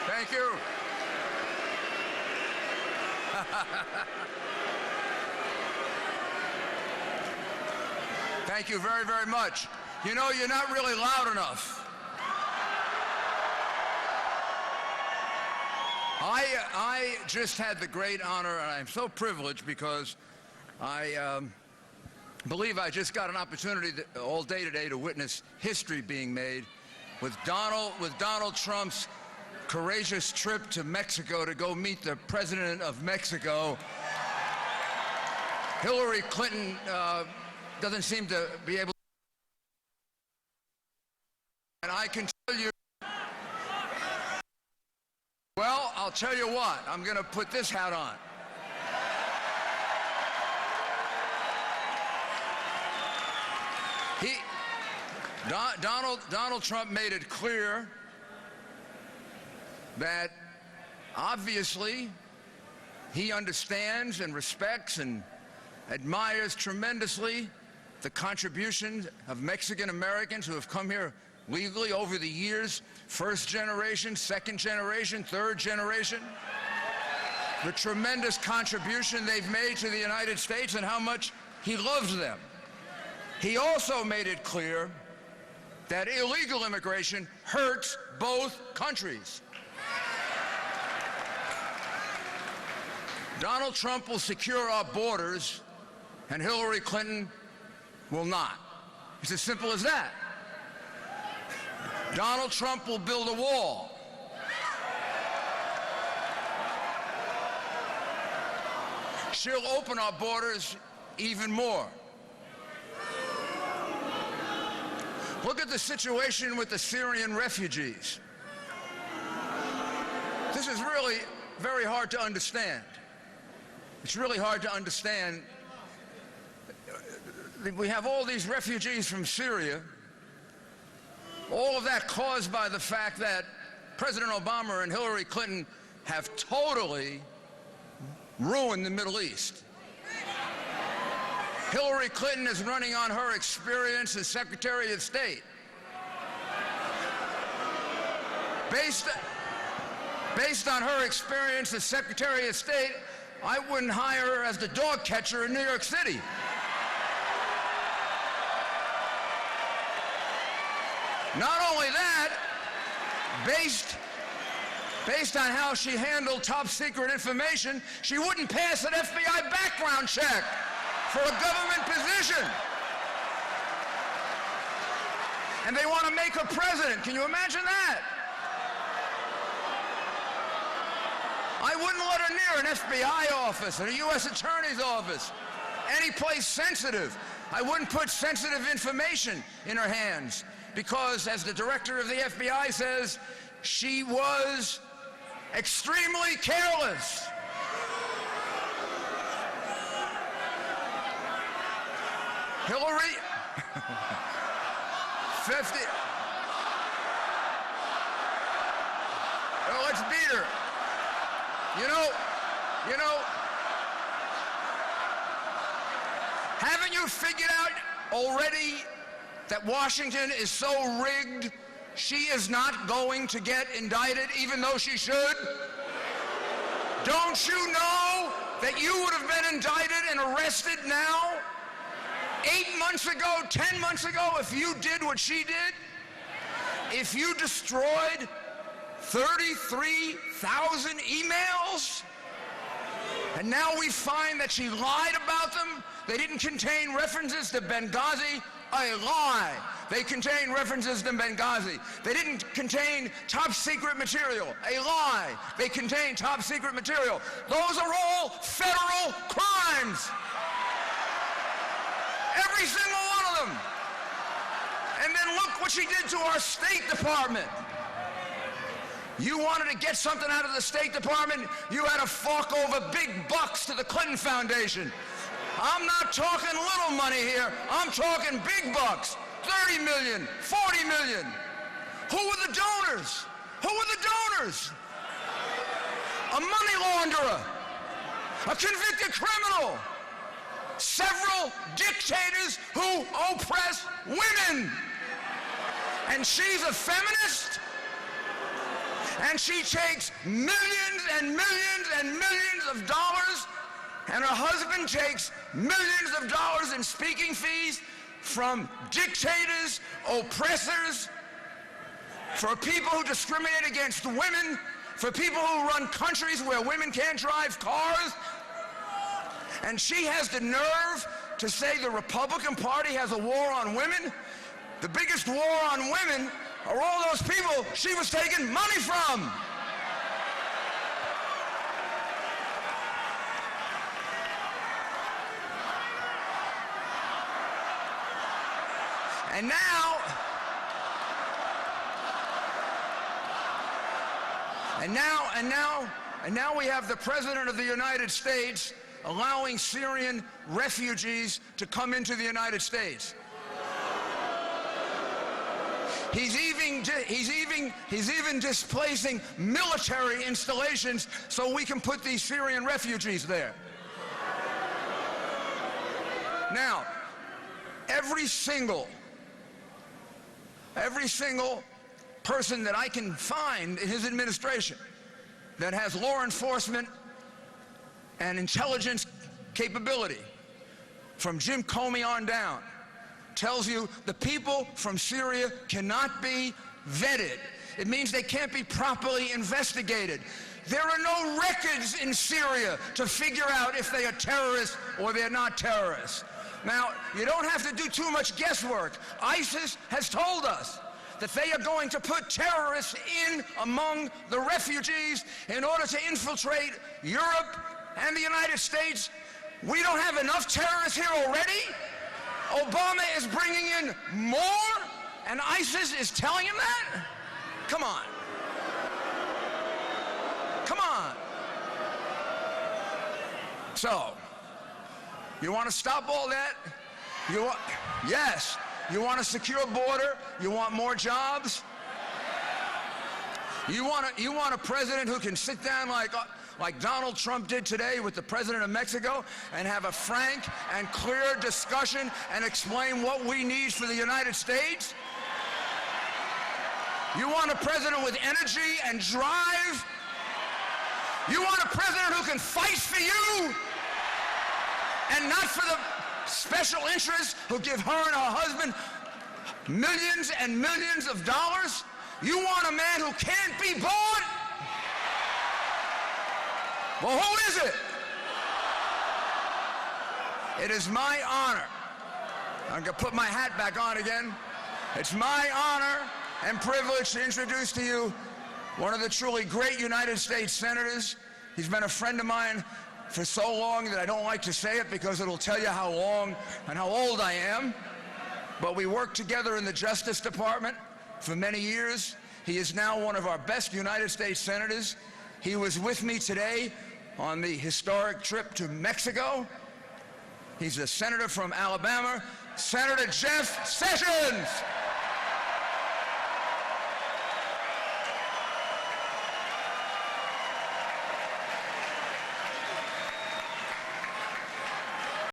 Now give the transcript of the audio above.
Thank you. Thank you very, very much. You know, you're not really loud enough. I just had the great honor, and I'm so privileged because I believe I just got an opportunity all day today to witness history being made with Donald Trump's courageous trip to Mexico to go meet the president of Mexico. Hillary Clinton doesn't seem to be able to. And I can tell you, well, I'll tell you what, I'm going to put this hat on. Donald Trump made it clear that obviously he understands and respects and admires tremendously the contributions of Mexican Americans who have come here legally over the years, first generation, second generation, third generation, the tremendous contribution they've made to the United States and how much he loves them. He also made it clear that illegal immigration hurts both countries. Donald Trump will secure our borders, and Hillary Clinton will not. It's as simple as that. Donald Trump will build a wall. She'll open our borders even more. Look at the situation with the Syrian refugees. This is really very hard to understand. It's really hard to understand. We have all these refugees from Syria, all of that caused by the fact that President Obama and Hillary Clinton have totally ruined the Middle East. Hillary Clinton is running on her experience as Secretary of State. Based on her experience as Secretary of State, I wouldn't hire her as the dog catcher in New York City. Not only that, based on how she handled top secret information, she wouldn't pass an FBI background check for a government position. And they want to make her president. Can you imagine that? I wouldn't let her near an FBI office or a U.S. Attorney's office, any place sensitive. I wouldn't put sensitive information in her hands because, as the director of the FBI says, she was extremely careless. Hillary, 50. Well, let's beat her. You know, haven't you figured out already that Washington is so rigged she is not going to get indicted even though she should? Don't you know that you would have been indicted and arrested now 8 months ago, 10 months ago if you did what she did? If you destroyed 33,000 emails, and now we find that she lied about them. They didn't contain references to Benghazi. A lie. They contain references to Benghazi. They didn't contain top secret material. A lie. They contain top secret material. Those are all federal crimes. Every single one of them. And then look what she did to our State Department. You wanted to get something out of the State Department, you had to fork over big bucks to the Clinton Foundation. I'm not talking little money here. I'm talking big bucks. 30 million, 40 million. Who were the donors? Who were the donors? A money launderer, a convicted criminal, several dictators who oppress women. And she's a feminist? And she takes millions and millions and millions of dollars, and her husband takes millions of dollars in speaking fees from dictators, oppressors, for people who discriminate against women, for people who run countries where women can't drive cars. And she has the nerve to say the Republican Party has a war on women. The biggest war on women are all those people she was taking money from. And now we have the President of the United States allowing Syrian refugees to come into the United States. He's even displacing military installations so we can put these Syrian refugees there. Now, every single person that I can find in his administration that has law enforcement and intelligence capability, from Jim Comey on down, tells you the people from Syria cannot be vetted. It means they can't be properly investigated. There are no records in Syria to figure out if they are terrorists or they're not terrorists. Now, you don't have to do too much guesswork. ISIS has told us that they are going to put terrorists in among the refugees in order to infiltrate Europe and the United States. We don't have enough terrorists here already? Obama is bringing in more, and ISIS is telling him that? Come on. Come on. So, you want to stop all that? Yes. You want a secure border? You want more jobs? You want a president who can sit down like Donald Trump did today with the president of Mexico and have a frank and clear discussion and explain what we need for the United States? You want a president with energy and drive? You want a president who can fight for you and not for the special interests who give her and her husband millions and millions of dollars? You want a man who can't be bought? Well, who is it? It is my honor. I'm going to put my hat back on again. It's my honor and privilege to introduce to you one of the truly great United States senators. He's been a friend of mine for so long that I don't like to say it because it'll tell you how long and how old I am. But we worked together in the Justice Department for many years. He is now one of our best United States senators. He was with me today on the historic trip to Mexico. He's a senator from Alabama, Senator Jeff Sessions.